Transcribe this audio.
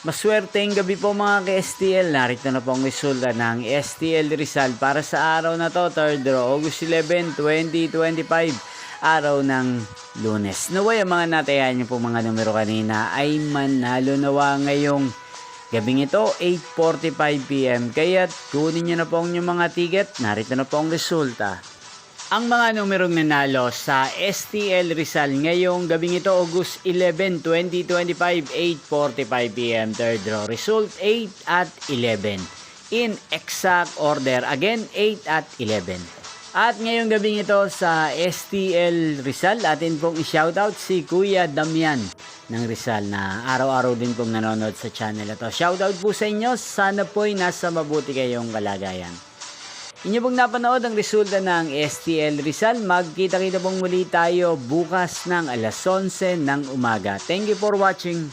Maswerteng gabi po mga ka-STL. Narito na po ang resulta ng STL Rizal para sa araw na to, 3rd August 11, 2025, araw ng Lunes. Naway ang mga natayan niyo po mga numero kanina ay manalo nawa ngayong gabing ito, 8:45 PM. Kaya't kunin niyo na po ang inyong mga ticket. Narito na po ang resulta. Ang mga numerong nanalo sa STL Rizal ngayong gabing ito, August 11, 2025, 8:45 PM, third draw. Result 8 at 11. In exact order, again 8 at 11. At ngayong gabing ito sa STL Rizal, atin pong i-shoutout si Kuya Damian ng Rizal na araw-araw din pong nanonood sa channel ito. Shoutout po sa inyo, sana po'y nasa mabuti kayong kalagayan. Inyo pong napanood ang resulta ng STL Rizal. Magkita-kita pong muli tayo bukas ng alas 11 ng umaga. Thank you for watching.